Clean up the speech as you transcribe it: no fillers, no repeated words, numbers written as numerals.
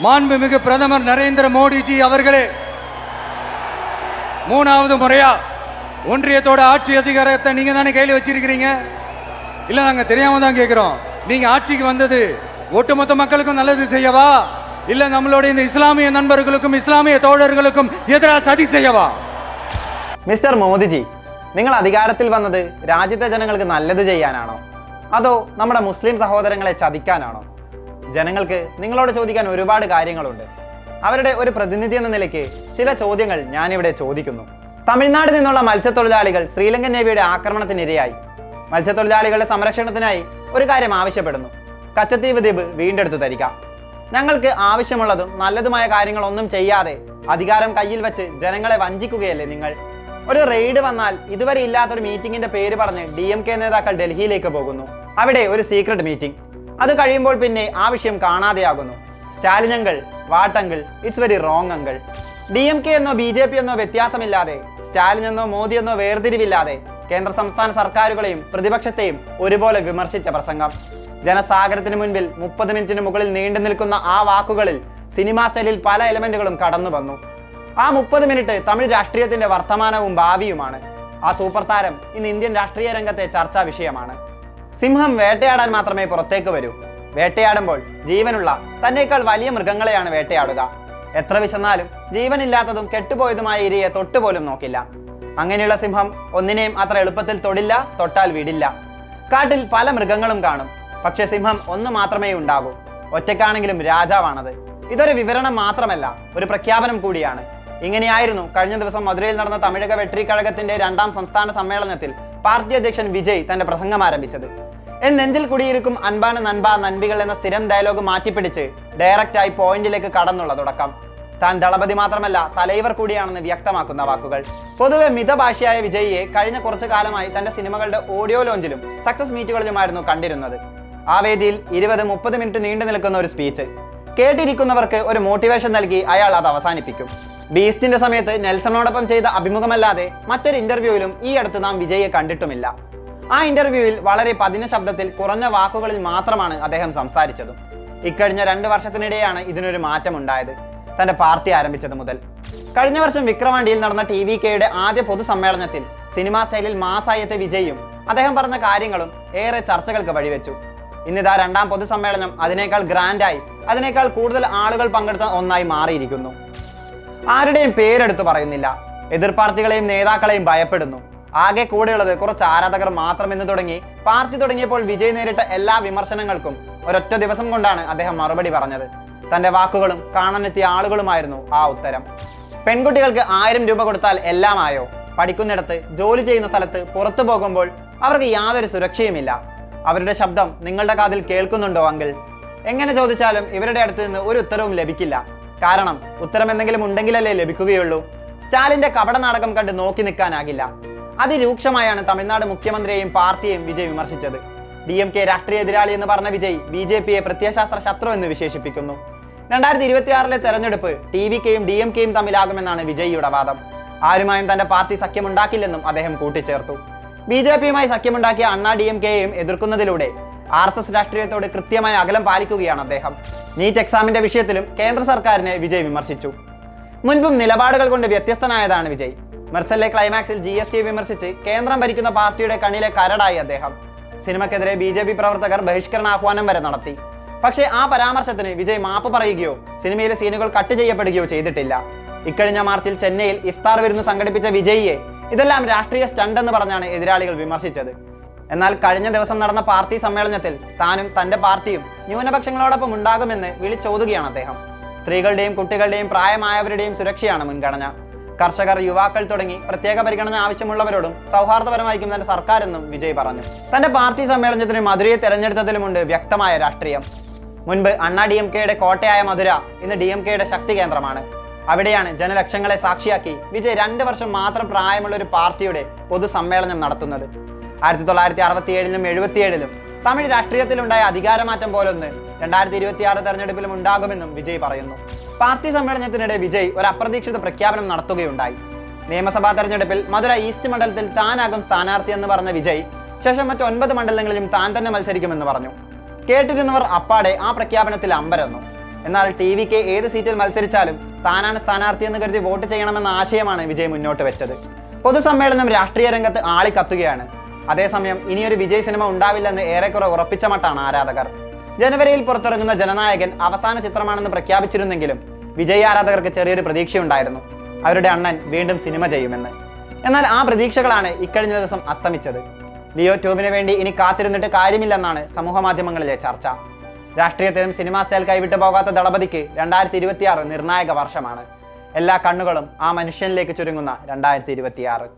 மாண்புமிகு பிரதமர் நரேந்திர மோடிஜி அவர்களே, மூணாவது முறையா ஒன்றியத்தோட ஆட்சி அதிகாரத்தை நீங்க தானே கையில் வச்சிருக்கிறீங்க. இல்ல நாங்க தெரியாம தான் கேட்கிறோம். நீங்க ஆட்சிக்கு வந்தது ஒட்டுமொத்த மக்களுக்கும் நல்லது செய்யவா, இல்ல நம்மளுடைய இந்த இஸ்லாமிய நண்பர்களுக்கும் ഇസ്ലാമിയ തോഴர்களுக்கும் എതിരാ സതി ചെയ്യവാ? മിസ്റ്റർ മോദിജി, നിങ്ങൾ അധികാരത്തിൽ വന്നത് രാജ്യത്തെ ജനങ്ങൾക്ക് നല്ലത് ചെയ്യാനാണോ, അതോ നമ്മുടെ മുസ്ലിം സഹോദരങ്ങളെ ചതിക്കാനാണോ? ജനങ്ങൾക്ക് നിങ്ങളോട് ചോദിക്കാൻ ഒരുപാട് കാര്യങ്ങളുണ്ട്. അവരുടെ ഒരു പ്രതിനിധി എന്ന നിലയ്ക്ക് ചില ചോദ്യങ്ങൾ ഞാനിവിടെ ചോദിക്കുന്നു. തമിഴ്നാട് നിന്നുള്ള മത്സ്യത്തൊഴിലാളികൾ ശ്രീലങ്കൻ നേവിയുടെ ആക്രമണത്തിനിരയായി. മത്സ്യത്തൊഴിലാളികളുടെ സംരക്ഷണത്തിനായി ഒരു കാര്യം ആവശ്യപ്പെടുന്നു: കച്ചത്തീവ് ദ്വീപ് വീണ്ടെടുത്തു തരിക. ഞങ്ങൾക്ക് ആവശ്യമുള്ളതും നല്ലതുമായ കാര്യങ്ങളൊന്നും ചെയ്യാതെ അധികാരം കയ്യിൽ വെച്ച് ജനങ്ങളെ വഞ്ചിക്കുകയല്ലേ നിങ്ങൾ? ഒരു റെയ്ഡ് വന്നാൽ ഇതുവരെ ഇല്ലാത്തൊരു മീറ്റിംഗിന്റെ പേര് പറഞ്ഞ് DMK നേതാക്കൾ ഡൽഹിയിലേക്ക് പോകുന്നു. അവിടെ ഒരു സീക്രട്ട് മീറ്റിംഗ്. അത് കഴിയുമ്പോൾ പിന്നെ ആ വിഷയം കാണാതെയാകുന്നു. Stalin uncle, what uncle, it's very wrong uncle. DMK എന്നോ BJP എന്നോ വ്യത്യാസമില്ലാതെ, സ്റ്റാലിൻ എന്നോ മോദി എന്നോ വേർതിരിവില്ലാതെ കേന്ദ്ര സംസ്ഥാന സർക്കാരുകളെയും പ്രതിപക്ഷത്തെയും ഒരുപോലെ വിമർശിച്ച പ്രസംഗം. ജനസാഗരത്തിന് മുൻപിൽ 30 മിനിറ്റിന് മുകളിൽ നീണ്ടു നിൽക്കുന്ന ആ വാക്കുകളിൽ സിനിമാ സ്റ്റൈലിൽ പല എലമെന്റുകളും കടന്നു വന്നു. ആ 30 മിനിറ്റ് തമിഴ് രാഷ്ട്രീയത്തിന്റെ വർത്തമാനവും ഭാവിയുമാണ്. ആ സൂപ്പർ താരം ഇന്ന് ഇന്ത്യൻ രാഷ്ട്രീയ രംഗത്തെ ചർച്ചാ വിഷയമാണ്. സിംഹം വേട്ടയാടാൻ മാത്രമേ പുറത്തേക്ക് വരൂ. വേട്ടയാടുമ്പോൾ ജീവനുള്ള തന്നേക്കാൾ വലിയ മൃഗങ്ങളെയാണ് വേട്ടയാടുക. എത്ര വിശന്നാലും ജീവനില്ലാത്തതും കെട്ടുപോയതുമായ ഇരയെ തൊട്ടുപോലും നോക്കില്ല. അങ്ങനെയുള്ള സിംഹം ഒന്നിനെയും അത്ര എളുപ്പത്തിൽ തൊടില്ല, തൊട്ടാൽ വിടില്ല. കാട്ടിൽ പല മൃഗങ്ങളും കാണും, പക്ഷെ സിംഹം ഒന്ന് മാത്രമേ ഉണ്ടാകൂ. ഒറ്റയ്ക്കാണെങ്കിലും രാജാവാണത്. ഇതൊരു വിവരണം മാത്രമല്ല, ഒരു പ്രഖ്യാപനം കൂടിയാണ്. ഇങ്ങനെയായിരുന്നു കഴിഞ്ഞ ദിവസം മധുരയിൽ നടന്ന തമിഴക വെട്രി കഴകത്തിന്റെ 2ാം സംസ്ഥാന സമ്മേളനത്തിൽ പാർട്ടി അധ്യക്ഷൻ വിജയ് തന്റെ പ്രസംഗം ആരംഭിച്ചത്. എൻ നെഞ്ചിൽ കുടിയിരിക്കും അൻപാന നൻപ നൻപികൾ എന്ന സ്ഥിരം ഡയലോഗ് മാറ്റിപ്പിടിച്ച് ഡയറക്റ്റായി പോയിന്റിലേക്ക് കടന്നുള്ള തുടക്കം. താൻ ദളപതി മാത്രമല്ല, തലൈവർ കൂടിയാണെന്ന് വ്യക്തമാക്കുന്ന വാക്കുകൾ. പൊതുവെ മിതഭാഷയായ വിജയിയെ കഴിഞ്ഞ കുറച്ചു കാലമായി തന്റെ സിനിമകളുടെ ഓഡിയോ ലോഞ്ചിലും സക്സസ് മീറ്റുകളിലുമായിരുന്നു കണ്ടിരുന്നത്. ആ വേദിയിൽ 20-30 മിനിറ്റ് നീണ്ടു നിൽക്കുന്ന ഒരു സ്പീച്ച് കേട്ടിരിക്കുന്നവർക്ക് ഒരു മോട്ടിവേഷൻ നൽകി അയാൾ അത് അവസാനിപ്പിക്കും. ബീസ്റ്റിന്റെ സമയത്ത് നെൽസണോടൊപ്പം ചെയ്ത അഭിമുഖമല്ലാതെ മറ്റൊരു ഇന്റർവ്യൂവിലും ഈ അടുത്ത് നാം വിജയിയെ കണ്ടിട്ടുമില്ല. ആ ഇന്റർവ്യൂവിൽ വളരെ പതിഞ്ഞ ശബ്ദത്തിൽ കുറഞ്ഞ വാക്കുകളിൽ മാത്രമാണ് അദ്ദേഹം സംസാരിച്ചതും. ഇക്കഴിഞ്ഞ 2 വർഷത്തിനിടെയാണ് ഇതിനൊരു മാറ്റം ഉണ്ടായത്, തന്റെ പാർട്ടി ആരംഭിച്ചത് മുതൽ. കഴിഞ്ഞ വർഷം വിക്രവാണ്ടിയിൽ നടന്ന TVKയുടെ ആദ്യ പൊതുസമ്മേളനത്തിൽ സിനിമാ സ്റ്റൈലിൽ മാസായെത്തിയ വിജയും അദ്ദേഹം പറഞ്ഞ കാര്യങ്ങളും ഏറെ ചർച്ചകൾക്ക് വഴിവെച്ചു. ഇന്നിതാ 2ാം പൊതുസമ്മേളനം അതിനേക്കാൾ ഗ്രാൻഡായി, അതിനേക്കാൾ കൂടുതൽ ആളുകൾ പങ്കെടുത്ത ഒന്നായി മാറിയിരിക്കുന്നു. ആരുടെയും പേരെടുത്ത് പറയുന്നില്ല, എതിർ പാർട്ടികളെയും നേതാക്കളെയും ഭയപ്പെടുന്നു. ആകെ കൂടെയുള്ളത് കുറച്ച് ആരാധകർ മാത്രമെന്ന് തുടങ്ങി പാർട്ടി തുടങ്ങിയപ്പോൾ വിജയ് നേരിട്ട എല്ലാ വിമർശനങ്ങൾക്കും ഒരൊറ്റ ദിവസം കൊണ്ടാണ് അദ്ദേഹം മറുപടി പറഞ്ഞത്. തന്റെ വാക്കുകളും കാണാനെത്തിയ ആളുകളുമായിരുന്നു ആ ഉത്തരം. പെൺകുട്ടികൾക്ക് 1000 രൂപ കൊടുത്താൽ എല്ലാമായോ? പഠിക്കുന്നിടത്ത്, ജോലി ചെയ്യുന്ന സ്ഥലത്ത്, പുറത്തു പോകുമ്പോൾ അവർക്ക് യാതൊരു സുരക്ഷയുമില്ല. അവരുടെ ശബ്ദം നിങ്ങളുടെ കാതിൽ കേൾക്കുന്നുണ്ടോ അങ്കിൾ? എങ്ങനെ ചോദിച്ചാലും ഇവരുടെ അടുത്ത് നിന്ന് ഒരു ഉത്തരവും ലഭിക്കില്ല. കാരണം ഉത്തരം എന്തെങ്കിലും ഉണ്ടെങ്കിലല്ലേ ലഭിക്കുകയുള്ളൂ. സ്റ്റാലിന്റെ കപട നാടകം കണ്ട് നോക്കി നിൽക്കാനാകില്ല. അതിരൂക്ഷമായാണ് തമിഴ്നാട് മുഖ്യമന്ത്രിയെയും പാർട്ടിയെയും വിജയ് വിമർശിച്ചത്. DMK രാഷ്ട്രീയ എതിരാളി എന്ന് പറഞ്ഞ വിജയ് BJPയെ പ്രത്യയശാസ്ത്ര ശത്രു എന്ന് വിശേഷിപ്പിക്കുന്നു. 2026 തെരഞ്ഞെടുപ്പ് TVKയും DMKയും തമ്മിലാകുമെന്നാണ് വിജയിയുടെ വാദം. ആരുമായും തന്റെ പാർട്ടി സഖ്യമുണ്ടാക്കില്ലെന്നും അദ്ദേഹം കൂട്ടിച്ചേർത്തു. BJPയുമായി സഖ്യമുണ്ടാക്കിയ അണ്ണാ DMKയെയും എതിർക്കുന്നതിലൂടെ RSS രാഷ്ട്രീയത്തോട് കൃത്യമായ അകലം പാലിക്കുകയാണ് അദ്ദേഹം. നീറ്റ് എക്സാമിന്റെ വിഷയത്തിലും കേന്ദ്ര സർക്കാരിനെ വിജയ് വിമർശിച്ചു. മുൻപും നിലപാടുകൾ കൊണ്ട് വ്യത്യസ്തനായതാണ് വിജയ്. മെർസലിലെ ക്ലൈമാക്സിൽ GST വിമർശിച്ച് കേന്ദ്രം ഭരിക്കുന്ന പാർട്ടിയുടെ കണ്ണിലെ കരടായി അദ്ദേഹം. സിനിമയ്ക്കെതിരെ BJP പ്രവർത്തകർ ബഹിഷ്കരണ ആഹ്വാനം വരെ നടത്തി. പക്ഷേ ആ പരാമർശത്തിന് വിജയ് മാപ്പ് പറയുകയോ സിനിമയിലെ സീനുകൾ കട്ട് ചെയ്യപ്പെടുകയോ ചെയ്തിട്ടില്ല. ഇക്കഴിഞ്ഞ മാർച്ചിൽ ചെന്നൈയിൽ ഇഫ്താർ വിരുന്ന് സംഘടിപ്പിച്ച വിജയിയെ ഇതെല്ലാം രാഷ്ട്രീയ സ്റ്റണ്ട് എന്ന് പറഞ്ഞാണ് എതിരാളികൾ വിമർശിച്ചത്. എന്നാൽ കഴിഞ്ഞ ദിവസം നടന്ന പാർട്ടി സമ്മേളനത്തിൽ താനും തന്റെ പാർട്ടിയും ന്യൂനപക്ഷങ്ങളോടൊപ്പം ഉണ്ടാകുമെന്ന് വിളിച്ചോതുകയാണ് അദ്ദേഹം. സ്ത്രീകളുടെയും കുട്ടികളുടെയും പ്രായമായവരുടെയും സുരക്ഷയാണ് മുൻഗണന. കർഷകർ, യുവാക്കൾ തുടങ്ങി പ്രത്യേക പരിഗണന ആവശ്യമുള്ളവരോടും സൗഹാർദ്ദപരമായിരിക്കും തന്റെ സർക്കാരെന്നും വിജയ് പറഞ്ഞു. തന്റെ പാർട്ടി സമ്മേളനത്തിന് മധുരയെ തെരഞ്ഞെടുത്തതിലുമുണ്ട് വ്യക്തമായ രാഷ്ട്രീയം. മുൻപ് അണ്ണാ DMKയുടെ കോട്ടയായ മധുര ഇന്ന് DMKയുടെ ശക്തി കേന്ദ്രമാണ്. അവിടെയാണ് ജനലക്ഷങ്ങളെ സാക്ഷിയാക്കി വിജയ് 2 വർഷം മാത്രം പ്രായമുള്ള ഒരു പാർട്ടിയുടെ പൊതുസമ്മേളനം നടത്തുന്നത്. 1967ലും 77ലും തമിഴ് രാഷ്ട്രീയത്തിലുണ്ടായ അധികാരമാറ്റം പോലൊന്ന് 2026 തെരഞ്ഞെടുപ്പിലും ഉണ്ടാകുമെന്നും വിജയ് പറയുന്നു. പാർട്ടി സമ്മേളനത്തിനിടെ വിജയ് ഒരു അപ്രതീക്ഷിത പ്രഖ്യാപനം നടത്തുകയുണ്ടായി. നിയമസഭാ തെരഞ്ഞെടുപ്പിൽ മധുര ഈസ്റ്റ് മണ്ഡലത്തിൽ താനാകും സ്ഥാനാർത്ഥി എന്ന് പറഞ്ഞ വിജയ് ശേഷം മറ്റ് 9 മണ്ഡലങ്ങളിലും താൻ തന്നെ മത്സരിക്കുമെന്ന് പറഞ്ഞു. കേട്ടിരുന്നവർ അപ്പാടെ ആ പ്രഖ്യാപനത്തിൽ അമ്പരന്നു. എന്നാൽ TVK ഏത് സീറ്റിൽ മത്സരിച്ചാലും താനാണ് സ്ഥാനാർത്ഥി എന്ന് കരുതി വോട്ട് ചെയ്യണമെന്ന ആശയമാണ് വിജയ് മുന്നോട്ട് വെച്ചത്. പൊതുസമ്മേളനം രാഷ്ട്രീയ രംഗത്ത് ആളിക്കത്തുകയാണ്. അതേസമയം ഇനിയൊരു വിജയ് സിനിമ ഉണ്ടാവില്ലെന്ന് ഏറെക്കുറെ ഉറപ്പിച്ച മട്ടാണ് ആരാധകർ. ജനുവരിയിൽ പുറത്തിറങ്ങുന്ന ജനനായകൻ അവസാന ചിത്രമാണെന്ന് പ്രഖ്യാപിച്ചിരുന്നെങ്കിലും വിജയ് ആരാധകർക്ക് ചെറിയൊരു പ്രതീക്ഷയുണ്ടായിരുന്നു, അവരുടെ അണ്ണൻ വീണ്ടും സിനിമ ചെയ്യുമെന്ന്. എന്നാൽ ആ പ്രതീക്ഷകളാണ് ഇക്കഴിഞ്ഞ ദിവസം അസ്തമിച്ചത്. ലിയോ 2 വേണ്ടി ഇനി കാത്തിരുന്നിട്ട് കാര്യമില്ലെന്നാണ് സമൂഹ മാധ്യമങ്ങളിലെ ചർച്ച. രാഷ്ട്രീയത്തിലും സിനിമാ സ്റ്റൈൽ കൈവിട്ടു പോകാത്ത ദളപതിക്ക് 2026 നിർണായക വർഷമാണ്. എല്ലാ കണ്ണുകളും ആ മനുഷ്യനിലേക്ക് ചുരുങ്ങുന്ന 2026.